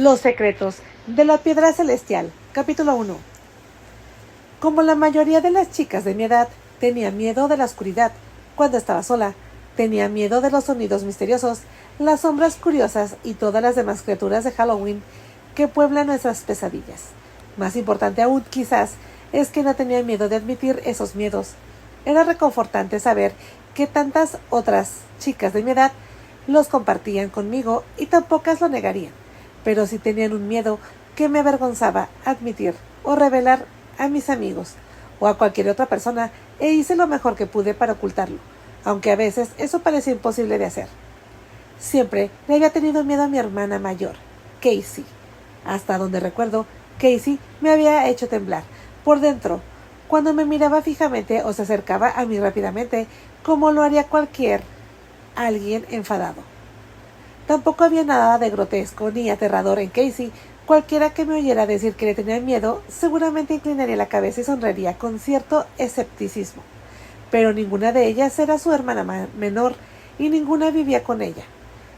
Los secretos de la piedra celestial, capítulo 1. Como la mayoría de las chicas de mi edad, tenía miedo de la oscuridad. Cuando estaba sola, tenía miedo de los sonidos misteriosos, las sombras curiosas y todas las demás criaturas de Halloween que pueblan nuestras pesadillas. Más importante aún, quizás, es que no tenía miedo de admitir esos miedos. Era reconfortante saber que tantas otras chicas de mi edad los compartían conmigo y tan pocas lo negarían. Pero sí tenían un miedo que me avergonzaba admitir o revelar a mis amigos o a cualquier otra persona, e hice lo mejor que pude para ocultarlo, aunque a veces eso parecía imposible de hacer. Siempre le había tenido miedo a mi hermana mayor, Casey. Hasta donde recuerdo, Casey me había hecho temblar por dentro cuando me miraba fijamente o se acercaba a mí rápidamente, como lo haría alguien enfadado. Tampoco había nada de grotesco ni aterrador en Casey. Cualquiera que me oyera decir que le tenía miedo seguramente inclinaría la cabeza y sonreiría con cierto escepticismo. Pero ninguna de ellas era su hermana menor y ninguna vivía con ella.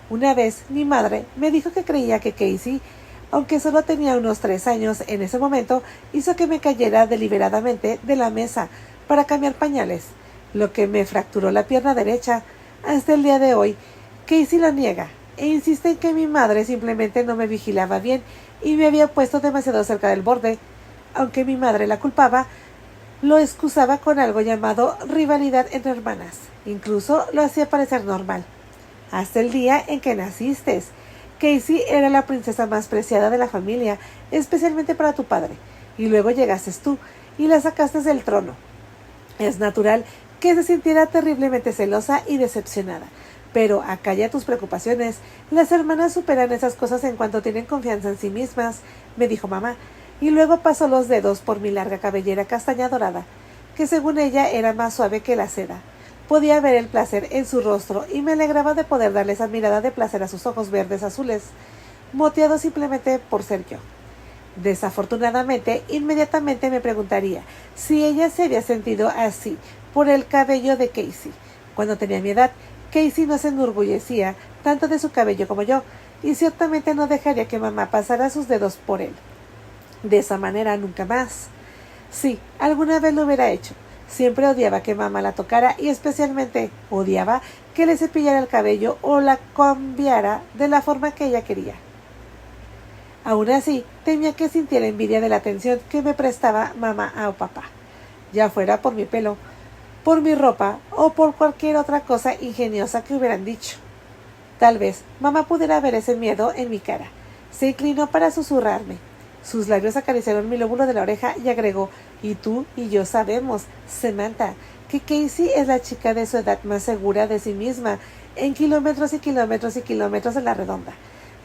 Una vez mi madre me dijo que creía que Casey, aunque solo tenía unos 3 años en ese momento, hizo que me cayera deliberadamente de la mesa para cambiar pañales, lo que me fracturó la pierna derecha. Hasta el día de hoy, Casey lo niega e insiste en que mi madre simplemente no me vigilaba bien y me había puesto demasiado cerca del borde. Aunque mi madre la culpaba, lo excusaba con algo llamado rivalidad entre hermanas. Incluso lo hacía parecer normal. Hasta el día en que naciste. Casey era la princesa más preciada de la familia, especialmente para tu padre, y luego llegaste tú y la sacaste del trono. Es natural que se sintiera terriblemente celosa y decepcionada. Pero acalla tus preocupaciones. Las hermanas superan esas cosas en cuanto tienen confianza en sí mismas, me dijo mamá, y luego pasó los dedos por mi larga cabellera castaña dorada, que según ella era más suave que la seda. Podía ver el placer en su rostro y me alegraba de poder darle esa mirada de placer a sus ojos verdes azules, moteados simplemente por ser yo. Desafortunadamente, inmediatamente me preguntaría si ella se había sentido así por el cabello de Casey. Cuando tenía mi edad, Casey no se enorgullecía tanto de su cabello como yo, y ciertamente no dejaría que mamá pasara sus dedos por él. De esa manera nunca más. Sí, alguna vez lo hubiera hecho. Siempre odiaba que mamá la tocara y especialmente odiaba que le cepillara el cabello o la cambiara de la forma que ella quería. Aún así, temía que sintiera envidia de la atención que me prestaba mamá o papá, ya fuera por mi pelo, por mi ropa o por cualquier otra cosa ingeniosa que hubieran dicho. Tal vez mamá pudiera ver ese miedo en mi cara. Se inclinó para susurrarme. Sus labios acariciaron mi lóbulo de la oreja y agregó: y tú y yo sabemos, Samantha, que Casey es la chica de su edad más segura de sí misma, en kilómetros y kilómetros y kilómetros de la redonda.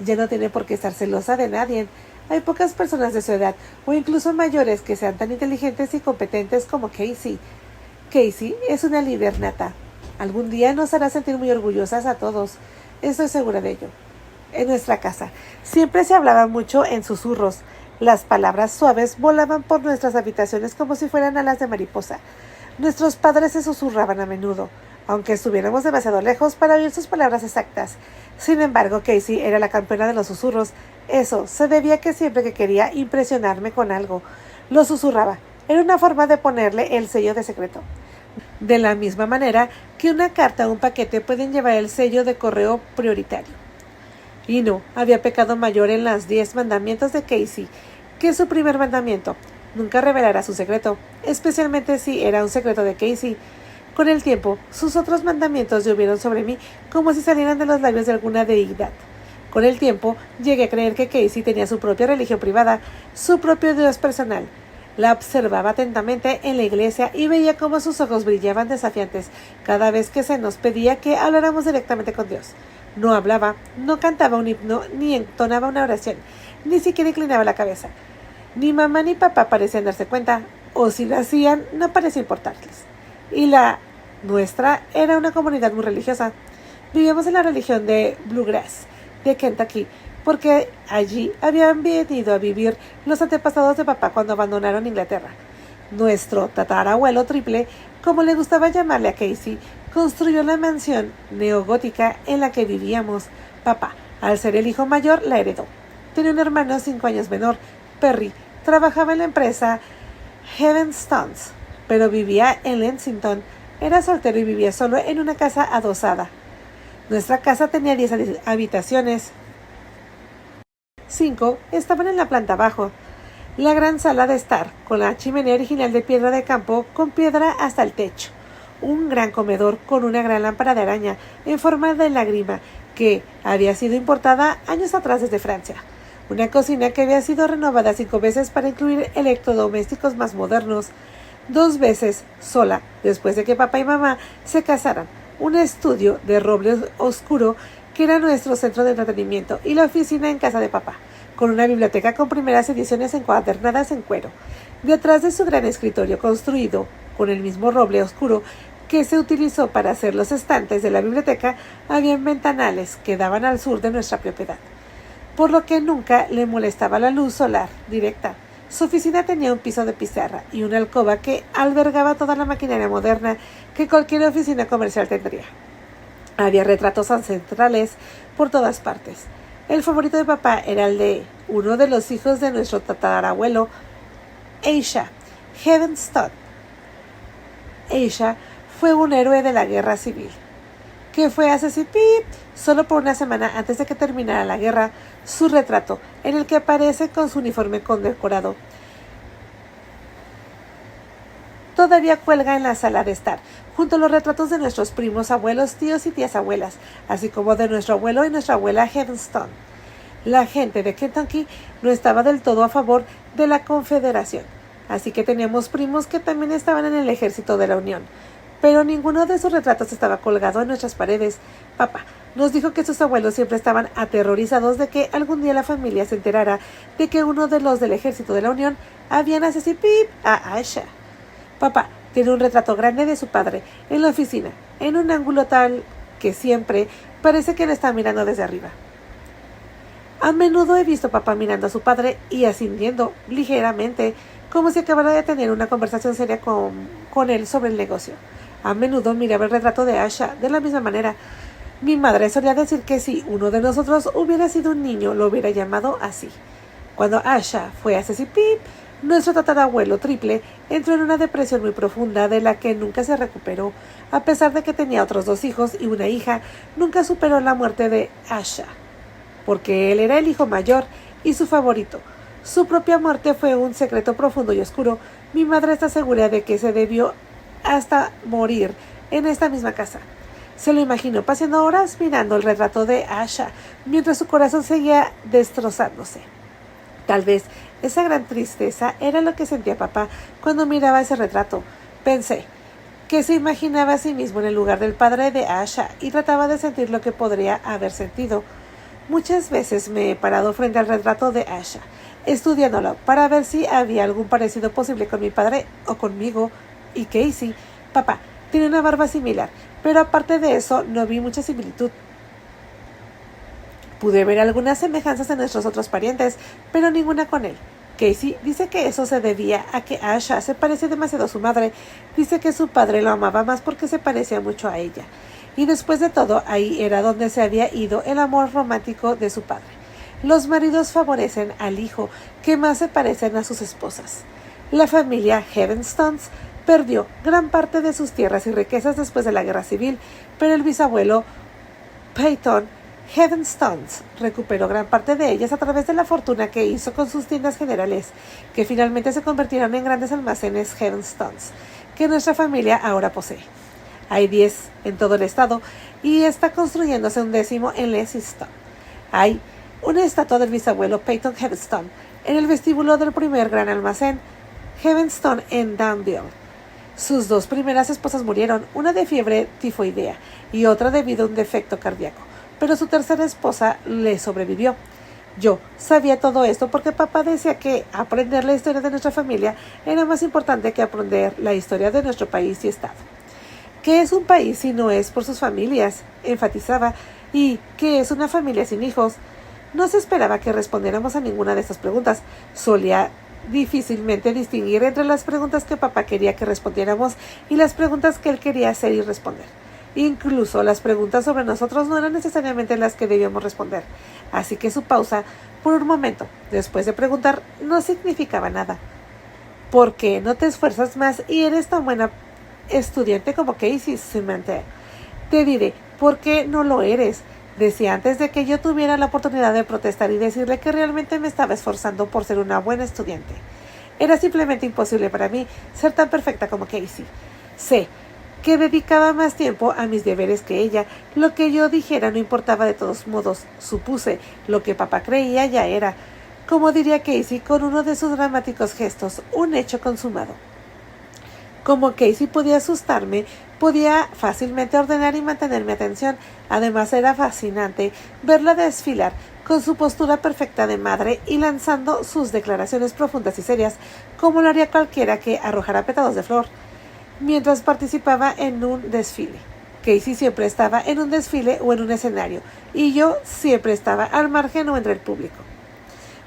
Ya no tiene por qué estar celosa de nadie. Hay pocas personas de su edad, o incluso mayores, que sean tan inteligentes y competentes como Casey. Casey es una líder nata. Algún día nos hará sentir muy orgullosas a todos. Estoy segura de ello. En nuestra casa siempre se hablaba mucho en susurros. Las palabras suaves volaban por nuestras habitaciones como si fueran alas de mariposa. Nuestros padres se susurraban a menudo, aunque estuviéramos demasiado lejos para oír sus palabras exactas. Sin embargo, Casey era la campeona de los susurros. Eso se debía a que siempre que quería impresionarme con algo, lo susurraba. Era una forma de ponerle el sello de secreto. De la misma manera que una carta o un paquete pueden llevar el sello de correo prioritario. Y no había pecado mayor en los 10 mandamientos de Casey que su primer mandamiento: nunca revelará su secreto, especialmente si era un secreto de Casey. Con el tiempo, sus otros mandamientos llovieron sobre mí como si salieran de los labios de alguna deidad. Con el tiempo, llegué a creer que Casey tenía su propia religión privada, su propio Dios personal. La observaba atentamente en la iglesia y veía cómo sus ojos brillaban desafiantes cada vez que se nos pedía que habláramos directamente con Dios. No hablaba, no cantaba un himno, ni entonaba una oración, ni siquiera inclinaba la cabeza. Ni mamá ni papá parecían darse cuenta, o si lo hacían, no parecía importarles. Y la nuestra era una comunidad muy religiosa. Vivíamos en la región de Bluegrass, de Kentucky, porque allí habían venido a vivir los antepasados de papá cuando abandonaron Inglaterra. Nuestro tatarabuelo triple, como le gustaba llamarle a Casey, construyó la mansión neogótica en la que vivíamos. Papá, al ser el hijo mayor, la heredó. tenía un hermano 5 años menor, Perry. Trabajaba en la empresa Heavenstones, pero vivía en Lexington. Era soltero y vivía solo en una casa adosada. Nuestra casa tenía 10 habitaciones. 5 estaban en la planta bajo. La gran sala de estar, con la chimenea original de piedra de campo, con piedra hasta el techo. Un gran comedor con una gran lámpara de araña en forma de lágrima que había sido importada años atrás desde Francia. Una cocina que había sido renovada 5 veces para incluir electrodomésticos más modernos. 2 veces sola, después de que papá y mamá se casaran. Un estudio de roble oscuro que era nuestro centro de entretenimiento y la oficina en casa de papá, con una biblioteca con primeras ediciones encuadernadas en cuero. Detrás de su gran escritorio construido con el mismo roble oscuro que se utilizó para hacer los estantes de la biblioteca, había ventanales que daban al sur de nuestra propiedad, por lo que nunca le molestaba la luz solar directa. Su oficina tenía un piso de pizarra y una alcoba que albergaba toda la maquinaria moderna que cualquier oficina comercial tendría. Había retratos ancestrales por todas partes. El favorito de papá era el de uno de los hijos de nuestro tatarabuelo, Asa Heavenstone. Asa fue un héroe de la guerra civil, que fue asesinado solo por una semana antes de que terminara la guerra. Su retrato, en el que aparece con su uniforme condecorado, todavía cuelga en la sala de estar, junto a los retratos de nuestros primos, abuelos, tíos y tías abuelas, así como de nuestro abuelo y nuestra abuela Heavenstone. La gente de Kentucky no estaba del todo a favor de la Confederación, así que teníamos primos que también estaban en el ejército de la Unión, pero ninguno de sus retratos estaba colgado en nuestras paredes. Papá nos dijo que sus abuelos siempre estaban aterrorizados de que algún día la familia se enterara de que uno de los del ejército de la Unión habían asesinado a Asa. Papá tiene un retrato grande de su padre en la oficina, en un ángulo tal que siempre parece que le está mirando desde arriba. A menudo he visto a papá mirando a su padre y asintiendo ligeramente, como si acabara de tener una conversación seria con él sobre el negocio. A menudo miraba el retrato de Asa de la misma manera. Mi madre solía decir que si uno de nosotros hubiera sido un niño, lo hubiera llamado así. Cuando Asa fue asesinado, nuestro tatarabuelo triple entró en una depresión muy profunda de la que nunca se recuperó. A pesar de que tenía otros 2 hijos y una hija, nunca superó la muerte de Asa, porque él era el hijo mayor y su favorito. Su propia muerte fue un secreto profundo y oscuro. Mi madre está segura de que se debió hasta morir en esta misma casa. Se lo imaginó paseando horas mirando el retrato de Asa, mientras su corazón seguía destrozándose. Tal vez esa gran tristeza era lo que sentía papá cuando miraba ese retrato. Pensé que se imaginaba a sí mismo en el lugar del padre de Asa y trataba de sentir lo que podría haber sentido. Muchas veces me he parado frente al retrato de Asa, estudiándolo para ver si había algún parecido posible con mi padre o conmigo y Casey. Papá tiene una barba similar, pero aparte de eso no vi mucha similitud. Pude ver algunas semejanzas en nuestros otros parientes, pero ninguna con él. Casey dice que eso se debía a que Asa se parecía demasiado a su madre. Dice que su padre lo amaba más porque se parecía mucho a ella. Y después de todo, ahí era donde se había ido el amor romántico de su padre. Los maridos favorecen al hijo que más se parecen a sus esposas. La familia Heavenstones perdió gran parte de sus tierras y riquezas después de la guerra civil, pero el bisabuelo Peyton Heavenstones recuperó gran parte de ellas a través de la fortuna que hizo con sus tiendas generales, que finalmente se convirtieron en grandes almacenes Heavenstones, que nuestra familia ahora posee. Hay 10 en todo el estado y está construyéndose un 10º en Lexington. Hay una estatua del bisabuelo Peyton Heavenstone en el vestíbulo del primer gran almacén Heavenstone en Danville. Sus 2 primeras esposas murieron, una de fiebre tifoidea y otra debido a un defecto cardíaco, pero su tercera esposa le sobrevivió. Yo sabía todo esto porque papá decía que aprender la historia de nuestra familia era más importante que aprender la historia de nuestro país y estado. ¿Qué es un país si no es por sus familias?, enfatizaba. ¿Y qué es una familia sin hijos? No se esperaba que respondiéramos a ninguna de estas preguntas. Solía difícilmente distinguir entre las preguntas que papá quería que respondiéramos y las preguntas que él quería hacer y responder. Incluso las preguntas sobre nosotros no eran necesariamente las que debíamos responder. Así que su pausa, por un momento, después de preguntar, no significaba nada. ¿Por qué no te esfuerzas más y eres tan buena estudiante como Casey, Samantha? Te diré, ¿por qué no lo eres? Decía antes de que yo tuviera la oportunidad de protestar y decirle que realmente me estaba esforzando por ser una buena estudiante. Era simplemente imposible para mí ser tan perfecta como Casey. Sé que dedicaba más tiempo a mis deberes que ella. Lo que yo dijera no importaba de todos modos. Supuse, lo que papá creía ya era, como diría Casey con uno de sus dramáticos gestos, un hecho consumado. Como Casey podía asustarme, podía fácilmente ordenar y mantener mi atención. Además era fascinante verla desfilar con su postura perfecta de madre y lanzando sus declaraciones profundas y serias, como lo haría cualquiera que arrojara pétalos de flor mientras participaba en un desfile. Casey siempre estaba en un desfile o en un escenario, y yo siempre estaba al margen o entre el público.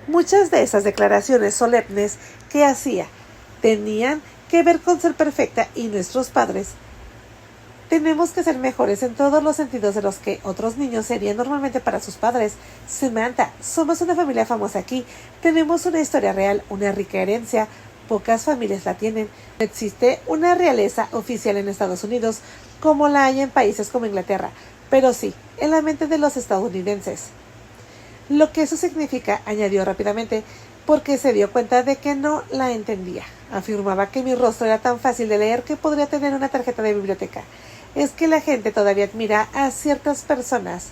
Muchas de esas declaraciones solemnes que hacía tenían que ver con ser perfecta, y nuestros padres tenemos que ser mejores en todos los sentidos de los que otros niños serían normalmente para sus padres. Samantha, somos una familia famosa aquí, tenemos una historia real, una rica herencia. Pocas familias la tienen. No existe una realeza oficial en Estados Unidos como la hay en países como Inglaterra, pero sí en la mente de los estadounidenses. Lo que eso significa, añadió rápidamente, porque se dio cuenta de que no la entendía. Afirmaba que mi rostro era tan fácil de leer que podría tener una tarjeta de biblioteca. Es que la gente todavía admira a ciertas personas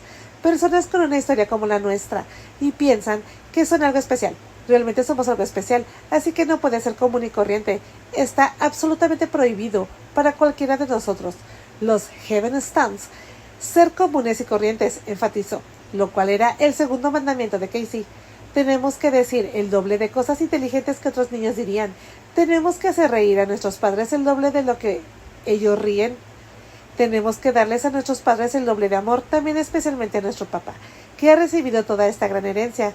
con una historia como la nuestra, y piensan que son algo especial. Realmente somos algo especial, así que no puede ser común y corriente. Está absolutamente prohibido para cualquiera de nosotros, los Heaven Stands, ser comunes y corrientes, enfatizó, lo cual era el segundo mandamiento de Casey. Tenemos que decir el doble de cosas inteligentes que otros niños dirían. Tenemos que hacer reír a nuestros padres el doble de lo que ellos ríen. Tenemos que darles a nuestros padres el doble de amor, también especialmente a nuestro papá, que ha recibido toda esta gran herencia.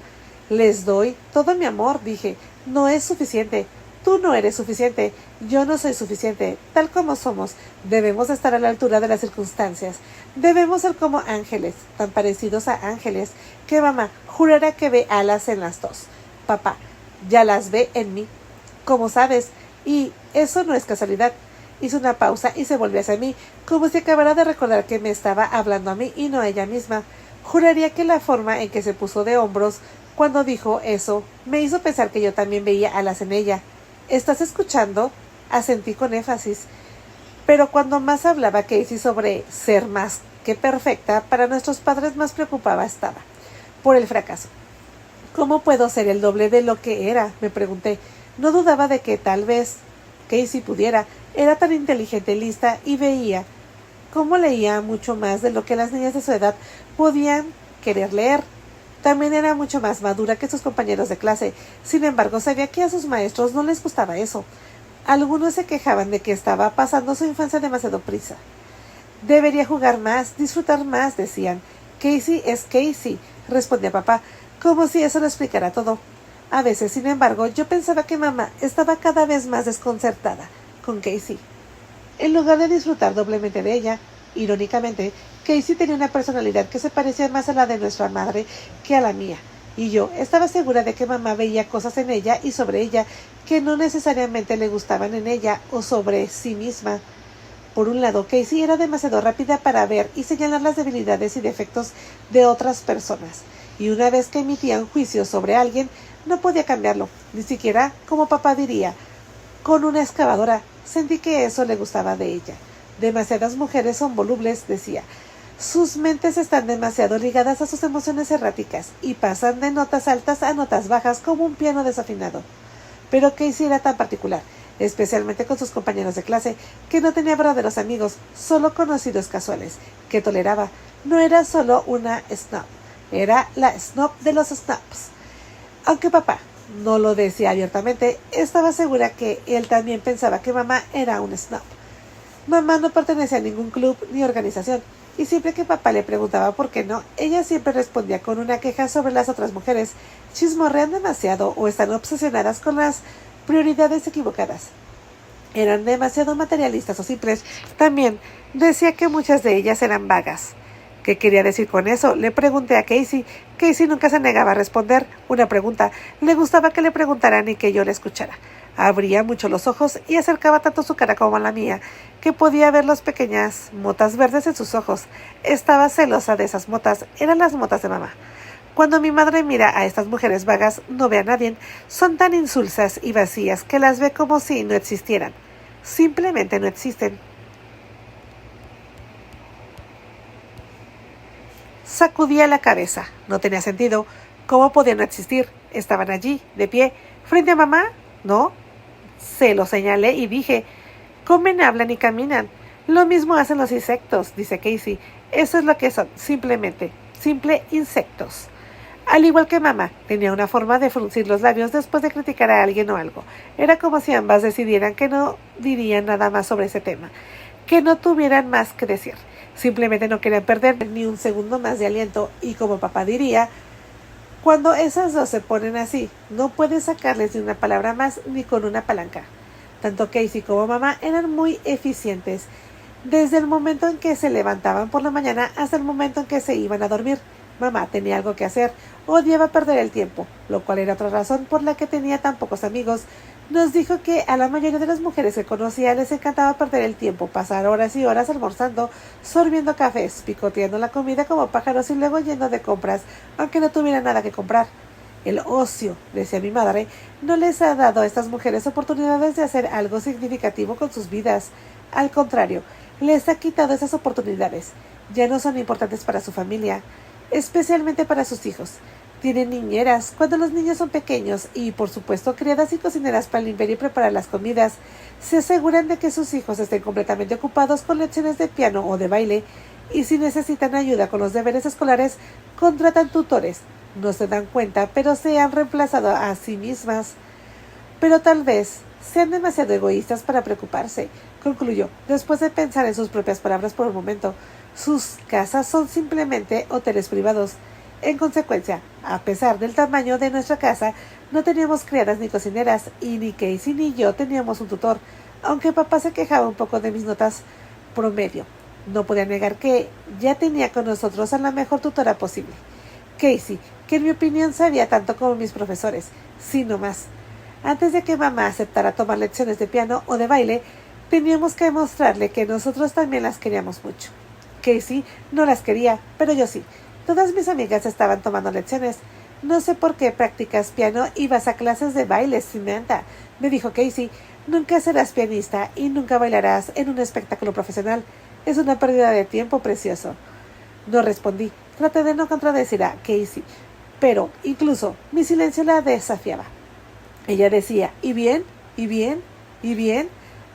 Les doy todo mi amor, dije. No es suficiente. Tú no eres suficiente. Yo no soy suficiente. Tal como somos, debemos estar a la altura de las circunstancias. Debemos ser como ángeles, tan parecidos a ángeles, que mamá jurará que ve alas en las dos. Papá ya las ve en mí, como sabes, y eso no es casualidad. Hizo una pausa y se volvió hacia mí, como si acabara de recordar que me estaba hablando a mí y no a ella misma. Juraría que la forma en que se puso de hombros cuando dijo eso me hizo pensar que yo también veía alas en ella. ¿Estás escuchando? Asentí con énfasis. Pero cuando más hablaba Casey sobre ser más que perfecta, para nuestros padres más preocupada estaba por el fracaso. ¿Cómo puedo ser el doble de lo que era?, me pregunté. No dudaba de que tal vez Casey pudiera. Era tan inteligente, lista, y veía cómo leía mucho más de lo que las niñas de su edad podían querer leer. También era mucho más madura que sus compañeros de clase. Sin embargo, sabía que a sus maestros no les gustaba eso. Algunos se quejaban de que estaba pasando su infancia demasiado prisa. Debería jugar más, disfrutar más, decían. Casey es Casey, respondía papá, como si eso lo explicara todo. A veces, sin embargo, yo pensaba que mamá estaba cada vez más desconcertada con Casey. En lugar de disfrutar doblemente de ella, irónicamente, Casey tenía una personalidad que se parecía más a la de nuestra madre que a la mía, y yo estaba segura de que mamá veía cosas en ella y sobre ella que no necesariamente le gustaban en ella o sobre sí misma. Por un lado, Casey era demasiado rápida para ver y señalar las debilidades y defectos de otras personas, y una vez que emitía un juicio sobre alguien, no podía cambiarlo, ni siquiera, como papá diría, con una excavadora. Sentí que eso le gustaba de ella. Demasiadas mujeres son volubles, decía. Sus mentes están demasiado ligadas a sus emociones erráticas y pasan de notas altas a notas bajas como un piano desafinado. Pero Casey era tan particular, especialmente con sus compañeros de clase, que no tenía verdaderos amigos, solo conocidos casuales, que toleraba. No era solo una snob, era la snob de los snobs. Aunque papá no lo decía abiertamente, estaba segura que él también pensaba que mamá era un snob. Mamá no pertenecía a ningún club ni organización, y siempre que papá le preguntaba por qué no, ella siempre respondía con una queja sobre las otras mujeres. Chismorrean demasiado o están obsesionadas con las prioridades equivocadas. Eran demasiado materialistas o simples. También Decía que muchas de ellas eran vagas. ¿Qué quería decir con eso? Le pregunté a Casey. Casey nunca se negaba a responder una pregunta. Le gustaba que le preguntaran y que yo le escuchara. Abría mucho los ojos y acercaba tanto su cara como la mía, que podía ver las pequeñas motas verdes en sus ojos. Estaba celosa de esas motas. Eran las motas de mamá. Cuando mi madre mira a estas mujeres vagas, no ve a nadie. Son tan insulsas y vacías que las ve como si no existieran. Simplemente no existen. Sacudía la cabeza. No tenía sentido. ¿Cómo podían no existir? Estaban allí, de pie, frente a mamá. ¿No? Se lo señalé y dije, comen, hablan y caminan. Lo mismo hacen los insectos, dice Casey. Eso es lo que son, simplemente, simple insectos. Al igual que mamá, tenía una forma de fruncir los labios después de criticar a alguien o algo. Era como si ambas decidieran que no dirían nada más sobre ese tema, que no tuvieran más que decir. Simplemente no querían perder ni un segundo más de aliento y, como papá diría, cuando esas dos se ponen así, no puedes sacarles ni una palabra más ni con una palanca. Tanto Casey como mamá eran muy eficientes, desde el momento en que se levantaban por la mañana hasta el momento en que se iban a dormir. Mamá tenía algo que hacer, odiaba perder el tiempo, lo cual era otra razón por la que tenía tan pocos amigos. Nos dijo que a la mayoría de las mujeres que conocía les encantaba perder el tiempo, pasar horas y horas almorzando, sorbiendo cafés, picoteando la comida como pájaros y luego yendo de compras, aunque no tuviera nada que comprar. El ocio, decía mi madre, no les ha dado a estas mujeres oportunidades de hacer algo significativo con sus vidas. Al contrario, les ha quitado esas oportunidades. Ya no son importantes para su familia, especialmente para sus hijos. Tienen niñeras cuando los niños son pequeños y, por supuesto, criadas y cocineras para limpiar y preparar las comidas. Se aseguran de que sus hijos estén completamente ocupados con lecciones de piano o de baile y, si necesitan ayuda con los deberes escolares, contratan tutores. No se dan cuenta, pero se han reemplazado a sí mismas. Pero tal vez sean demasiado egoístas para preocuparse, concluyó, después de pensar en sus propias palabras por un momento. Sus casas son simplemente hoteles privados. En consecuencia, a pesar del tamaño de nuestra casa, no teníamos criadas ni cocineras, y ni Casey ni yo teníamos un tutor, aunque papá se quejaba un poco de mis notas promedio. No podía negar que ya tenía con nosotros a la mejor tutora posible. Casey, que en mi opinión sabía tanto como mis profesores, sino más. Antes de que mamá aceptara tomar lecciones de piano o de baile, teníamos que demostrarle que nosotros también las queríamos mucho. Casey no las quería, pero yo sí. Todas mis amigas estaban tomando lecciones. No sé por qué practicas piano y vas a clases de baile, Samantha, me dijo Casey. Nunca serás pianista y nunca bailarás en un espectáculo profesional. Es una pérdida de tiempo precioso. No respondí. Traté de no contradecir a Casey, pero incluso mi silencio la desafiaba. Ella decía, ¿y bien? ¿Y bien? ¿Y bien?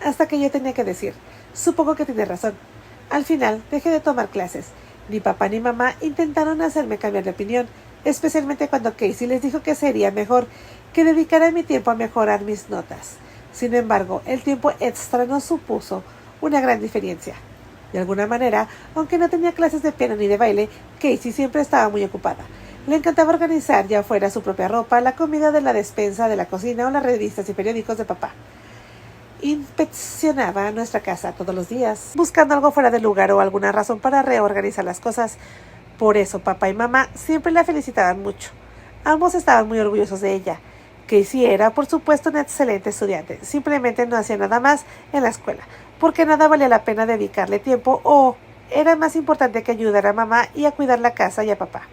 Hasta que yo tenía que decir, supongo que tiene razón. Al final dejé de tomar clases. Ni papá ni mamá intentaron hacerme cambiar de opinión, especialmente cuando Casey les dijo que sería mejor que dedicara mi tiempo a mejorar mis notas. Sin embargo, el tiempo extra no supuso una gran diferencia. De alguna manera, aunque no tenía clases de piano ni de baile, Casey siempre estaba muy ocupada. Le encantaba organizar ya fuera su propia ropa, la comida de la despensa de la cocina o las revistas y periódicos de papá. Inspeccionaba nuestra casa todos los días, buscando algo fuera de lugar o alguna razón para reorganizar las cosas. Por eso papá y mamá siempre la felicitaban mucho. Ambos estaban muy orgullosos de ella. Casey era, por supuesto, una excelente estudiante. Simplemente no hacía nada más en la escuela, porque nada valía la pena dedicarle tiempo o era más importante que ayudar a mamá y a cuidar la casa y a papá.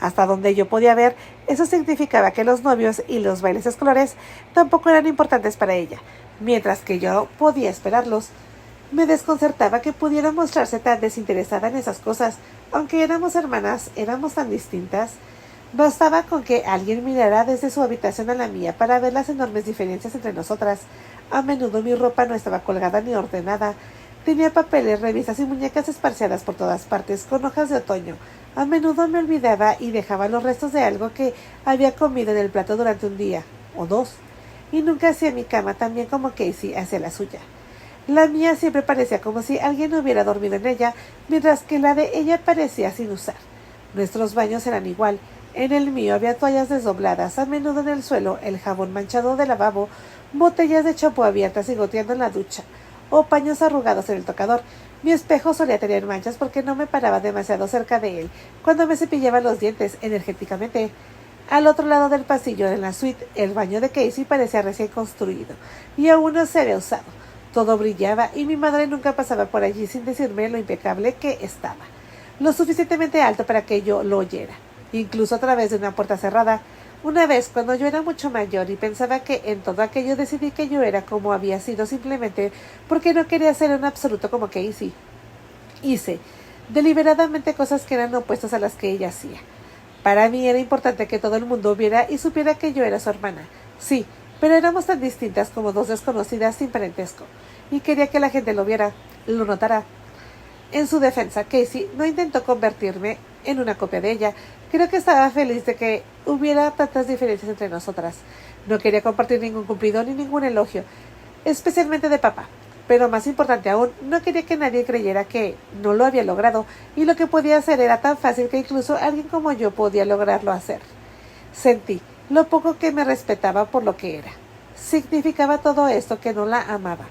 Hasta donde yo podía ver, eso significaba que los novios y los bailes escolares tampoco eran importantes para ella, mientras que yo podía esperarlos. Me desconcertaba que pudiera mostrarse tan desinteresada en esas cosas, aunque éramos hermanas, éramos tan distintas. Bastaba con que alguien mirara desde su habitación a la mía para ver las enormes diferencias entre nosotras. A menudo mi ropa no estaba colgada ni ordenada. Tenía papeles, revistas y muñecas esparciadas por todas partes, con hojas de otoño. A menudo me olvidaba y dejaba los restos de algo que había comido en el plato durante un día o dos. Y nunca hacía mi cama tan bien como Casey hacía la suya. La mía siempre parecía como si alguien hubiera dormido en ella, mientras que la de ella parecía sin usar. Nuestros baños eran igual. En el mío había toallas desdobladas, a menudo en el suelo, el jabón manchado del lavabo, botellas de champú abiertas y goteando en la ducha, o paños arrugados en el tocador. Mi espejo solía tener manchas porque no me paraba demasiado cerca de él cuando me cepillaba los dientes energéticamente. Al otro lado del pasillo, en la suite, el baño de Casey parecía recién construido y aún no se había usado. Todo brillaba y mi madre nunca pasaba por allí sin decirme lo impecable que estaba, lo suficientemente alto para que yo lo oyera, incluso a través de una puerta cerrada. Una vez, cuando yo era mucho mayor y pensaba que en todo aquello decidí que yo era como había sido simplemente porque no quería ser un absoluto como Casey. Hice deliberadamente cosas que eran opuestas a las que ella hacía. Para mí era importante que todo el mundo viera y supiera que yo era su hermana. Sí, pero éramos tan distintas como dos desconocidas sin parentesco, y quería que la gente lo viera, lo notara. En su defensa, Casey no intentó convertirme en una copia de ella. Creo que estaba feliz de que hubiera tantas diferencias entre nosotras. No quería compartir ningún cumplido ni ningún elogio, especialmente de papá. Pero más importante aún, no quería que nadie creyera que no lo había logrado, y lo que podía hacer era tan fácil que incluso alguien como yo podía lograrlo hacer. Sentí lo poco que me respetaba por lo que era. Significaba todo esto que no la amaba.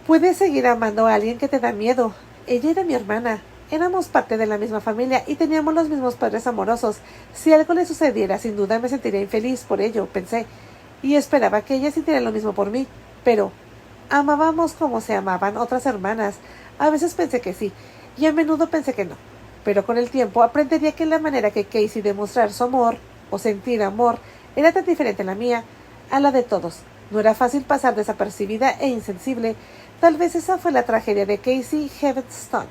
Puedes seguir amando a alguien que te da miedo. Ella era mi hermana. Éramos parte de la misma familia y teníamos los mismos padres amorosos. Si algo le sucediera, sin duda me sentiría infeliz por ello, pensé. Y esperaba que ella sintiera lo mismo por mí. Pero amábamos como se amaban otras hermanas. A veces pensé que sí, y a menudo pensé que no. Pero con el tiempo aprendería que la manera que Casey de mostrar su amor, o sentir amor, era tan diferente a la mía, a la de todos. No era fácil pasar desapercibida e insensible. Tal vez esa fue la tragedia de Casey Heavenstone.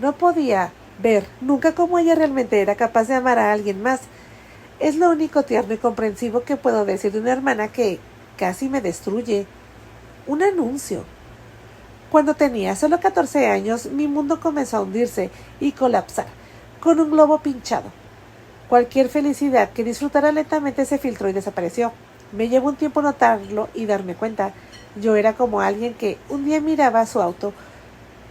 No podía ver nunca cómo ella realmente era capaz de amar a alguien más. Es lo único tierno y comprensivo que puedo decir de una hermana que casi me destruye. Un anuncio. Cuando tenía solo 14 años, mi mundo comenzó a hundirse y colapsar, con un globo pinchado. Cualquier felicidad que disfrutara lentamente se filtró y desapareció. Me llevó un tiempo notarlo y darme cuenta. Yo era como alguien que un día miraba su auto,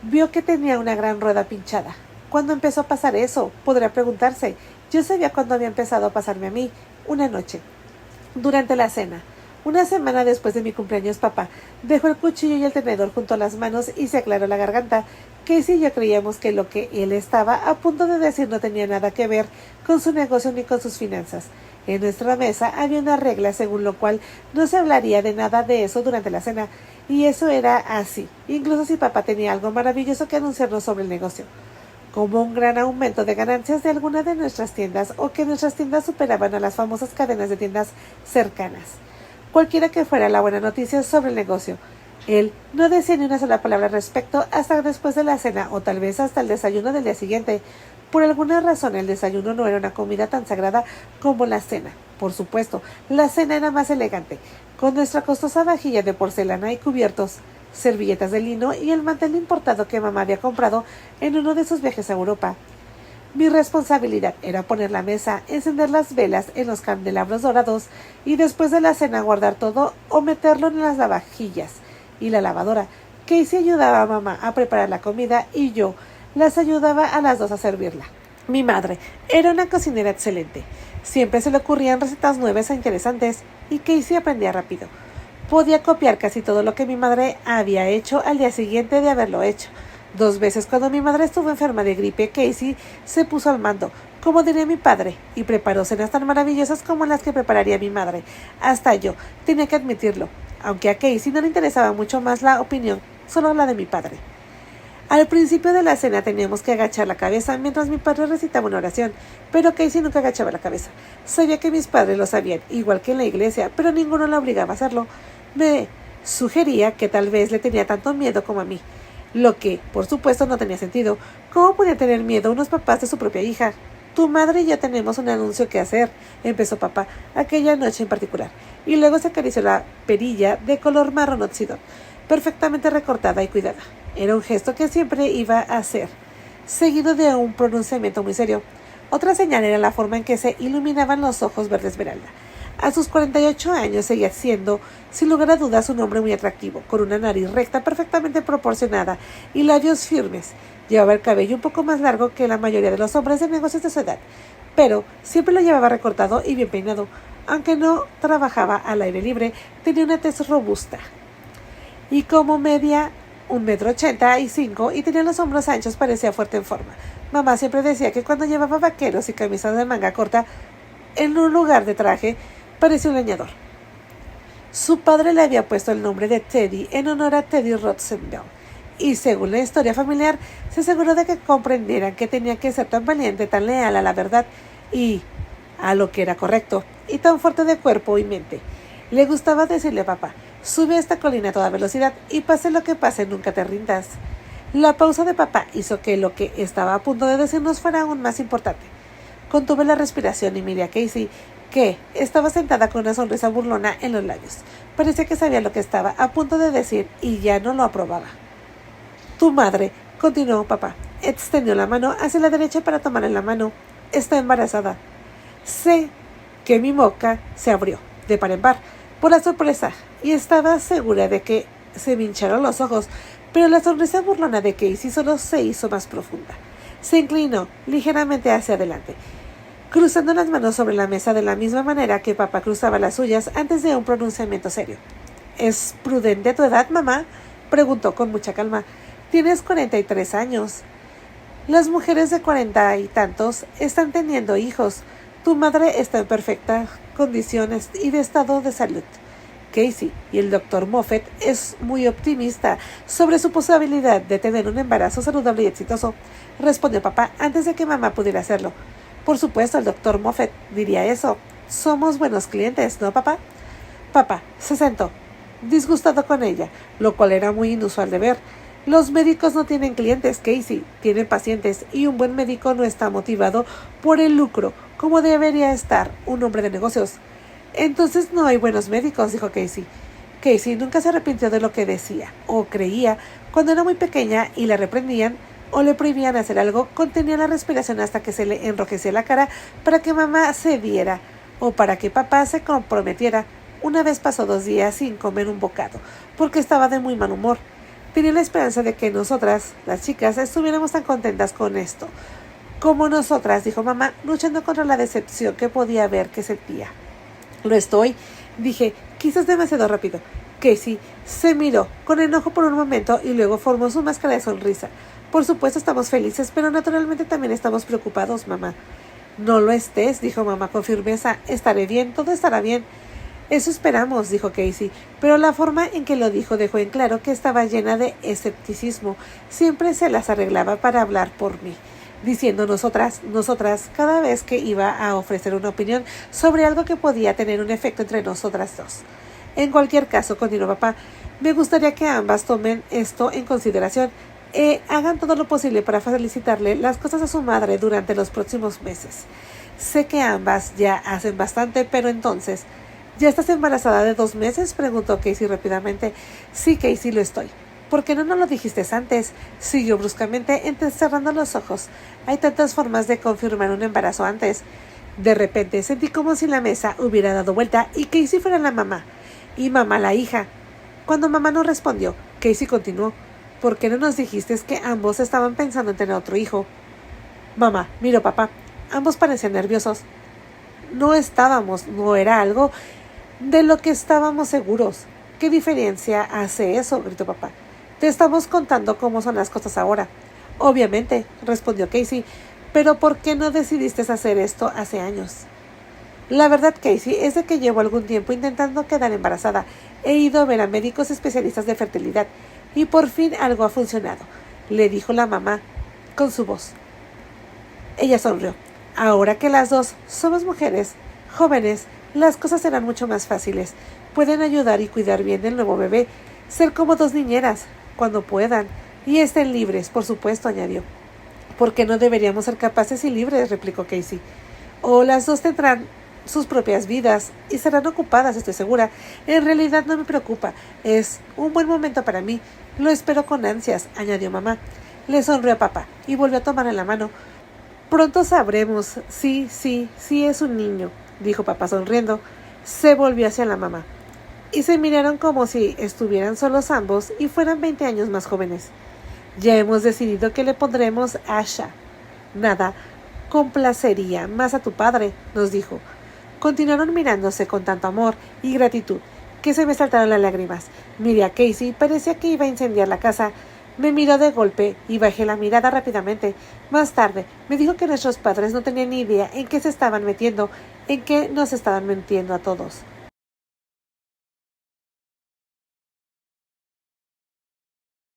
vio que tenía una gran rueda pinchada. ¿Cuándo empezó a pasar eso? Podría preguntarse. Yo sabía cuándo había empezado a pasarme a mí. Una noche, durante la cena. Una semana después de mi cumpleaños, papá dejó el cuchillo y el tenedor junto a las manos y se aclaró la garganta. Casey y yo creíamos que lo que él estaba a punto de decir no tenía nada que ver con su negocio ni con sus finanzas. En nuestra mesa había una regla según lo cual no se hablaría de nada de eso durante la cena, y eso era así, incluso si papá tenía algo maravilloso que anunciarnos sobre el negocio, como un gran aumento de ganancias de alguna de nuestras tiendas o que nuestras tiendas superaban a las famosas cadenas de tiendas cercanas. Cualquiera que fuera la buena noticia sobre el negocio, él no decía ni una sola palabra al respecto hasta después de la cena o tal vez hasta el desayuno del día siguiente. Por alguna razón el desayuno no era una comida tan sagrada como la cena. Por supuesto, la cena era más elegante, con nuestra costosa vajilla de porcelana y cubiertos, servilletas de lino y el mantel importado que mamá había comprado en uno de sus viajes a Europa. Mi responsabilidad era poner la mesa, encender las velas en los candelabros dorados y después de la cena guardar todo o meterlo en las lavavajillas y la lavadora. Casey ayudaba a mamá a preparar la comida y yo las ayudaba a las dos a servirla. Mi madre era una cocinera excelente. Siempre se le ocurrían recetas nuevas e interesantes y Casey aprendía rápido. Podía copiar casi todo lo que mi madre había hecho al día siguiente de haberlo hecho. 2 veces cuando mi madre estuvo enferma de gripe, Casey se puso al mando, como diría mi padre, y preparó cenas tan maravillosas como las que prepararía mi madre. Hasta yo tenía que admitirlo, aunque a Casey no le interesaba mucho más la opinión, solo la de mi padre. Al principio de la cena teníamos que agachar la cabeza mientras mi padre recitaba una oración, pero Casey nunca agachaba la cabeza. Sabía que mis padres lo sabían, igual que en la iglesia, pero ninguno la obligaba a hacerlo. Me sugería que tal vez le tenía tanto miedo como a mí, lo que, por supuesto, no tenía sentido. ¿Cómo podía tener miedo unos papás de su propia hija? Tu madre y yo tenemos un anuncio que hacer, empezó papá, aquella noche en particular, y luego se acarició la perilla de color marrón óxido, perfectamente recortada y cuidada. Era un gesto que siempre iba a hacer, seguido de un pronunciamiento muy serio. Otra señal era la forma en que se iluminaban los ojos verdes esmeralda. A sus 48 años seguía siendo, sin lugar a dudas, un hombre muy atractivo, con una nariz recta perfectamente proporcionada y labios firmes. Llevaba el cabello un poco más largo que la mayoría de los hombres de negocios de su edad, pero siempre lo llevaba recortado y bien peinado. Aunque no trabajaba al aire libre, tenía una tez robusta y como media 1,85 m y tenía los hombros anchos, parecía fuerte en forma. Mamá siempre decía que cuando llevaba vaqueros y camisas de manga corta, en un lugar de traje, parecía un leñador. Su padre le había puesto el nombre de Teddy en honor a Teddy Roosevelt, y según la historia familiar, se aseguró de que comprendieran que tenía que ser tan valiente, tan leal a la verdad y a lo que era correcto, y tan fuerte de cuerpo y mente. Le gustaba decirle a papá: sube a esta colina a toda velocidad y pase lo que pase, nunca te rindas. La pausa de papá hizo que lo que estaba a punto de decirnos fuera aún más importante. Contuve la respiración y miré a Casey, que estaba sentada con una sonrisa burlona en los labios. Parecía que sabía lo que estaba a punto de decir y ya no lo aprobaba. Tu madre, continuó papá, extendió la mano hacia la derecha para tomarle la mano. Está embarazada. Sé que mi boca se abrió, de par en par, por la sorpresa, y estaba segura de que se me hincharon los ojos, pero la sonrisa burlona de Casey solo se hizo más profunda. Se inclinó ligeramente hacia adelante, cruzando las manos sobre la mesa de la misma manera que papá cruzaba las suyas antes de un pronunciamiento serio. ¿Es prudente tu edad, mamá?, preguntó con mucha calma. Tienes 43 años. Las mujeres de 40 y tantos están teniendo hijos. Tu madre está en perfectas condiciones y de estado de salud. Casey y el doctor Moffett es muy optimista sobre su posibilidad de tener un embarazo saludable y exitoso, respondió papá antes de que mamá pudiera hacerlo. Por supuesto, el doctor Moffett diría eso. Somos buenos clientes, ¿no, papá? Papá se sentó, disgustado con ella, lo cual era muy inusual de ver. Los médicos no tienen clientes, Casey, tienen pacientes, y un buen médico no está motivado por el lucro, como debería estar un hombre de negocios. Entonces no hay buenos médicos, dijo Casey. Casey nunca se arrepintió de lo que decía o creía. Cuando era muy pequeña y la reprendían o le prohibían hacer algo, contenía la respiración hasta que se le enrojecía la cara para que mamá cediera o para que papá se comprometiera. Una vez pasó 2 días sin comer un bocado, porque estaba de muy mal humor. Tenía la esperanza de que nosotras, las chicas, estuviéramos tan contentas con esto como nosotras, dijo mamá, luchando contra la decepción que podía ver que sentía. Lo estoy, dije, quizás demasiado rápido. Casey se miró con enojo por un momento y luego formó su máscara de sonrisa. Por supuesto estamos felices, pero naturalmente también estamos preocupados, mamá. No lo estés, dijo mamá con firmeza. Estaré bien, todo estará bien. Eso esperamos, dijo Casey, pero la forma en que lo dijo dejó en claro que estaba llena de escepticismo. Siempre se las arreglaba para hablar por mí, diciendo nosotras, cada vez que iba a ofrecer una opinión sobre algo que podía tener un efecto entre nosotras dos. En cualquier caso, continuó papá, me gustaría que ambas tomen esto en consideración e hagan todo lo posible para felicitarle las cosas a su madre durante los próximos meses. Sé que ambas ya hacen bastante, pero entonces, ¿ya estás embarazada de 2 meses?, preguntó Casey rápidamente. Sí, Casey, lo estoy. ¿Por qué no nos lo dijiste antes?, siguió bruscamente, cerrando los ojos. Hay tantas formas de confirmar un embarazo antes. De repente sentí como si la mesa hubiera dado vuelta y Casey fuera la mamá y mamá la hija. Cuando mamá no respondió, Casey continuó. ¿Por qué no nos dijiste que ambos estaban pensando en tener otro hijo? Mamá miró a papá. Ambos parecían nerviosos. No era algo de lo que estábamos seguros. ¿Qué diferencia hace eso?, gritó papá. Te estamos contando cómo son las cosas ahora. Obviamente, respondió Casey, pero ¿por qué no decidiste hacer esto hace años? La verdad, Casey, es de que llevo algún tiempo intentando quedar embarazada. He ido a ver a médicos especialistas de fertilidad y por fin algo ha funcionado, le dijo la mamá con su voz. Ella sonrió. Ahora que las dos somos mujeres jóvenes, las cosas serán mucho más fáciles. Pueden ayudar y cuidar bien del nuevo bebé, ser como 2 niñeras, cuando puedan, y estén libres, por supuesto, añadió. ¿Por qué no deberíamos ser capaces y libres?, replicó Casey. O las dos tendrán sus propias vidas y serán ocupadas, estoy segura. En realidad no me preocupa. Es un buen momento para mí. Lo espero con ansias, añadió mamá. Le sonrió a papá y volvió a tomarle la mano. Pronto sabremos. Sí, es un niño, dijo papá sonriendo. Se volvió hacia la mamá y se miraron como si estuvieran solos ambos y fueran 20 años más jóvenes. Ya hemos decidido que le pondremos Asha. Nada complacería más a tu padre, nos dijo. Continuaron mirándose con tanto amor y gratitud que se me saltaron las lágrimas. Miré a Casey, parecía que iba a incendiar la casa. Me miró de golpe y bajé la mirada rápidamente. Más tarde, me dijo que nuestros padres no tenían ni idea en qué se estaban metiendo, en qué nos estaban mintiendo a todos.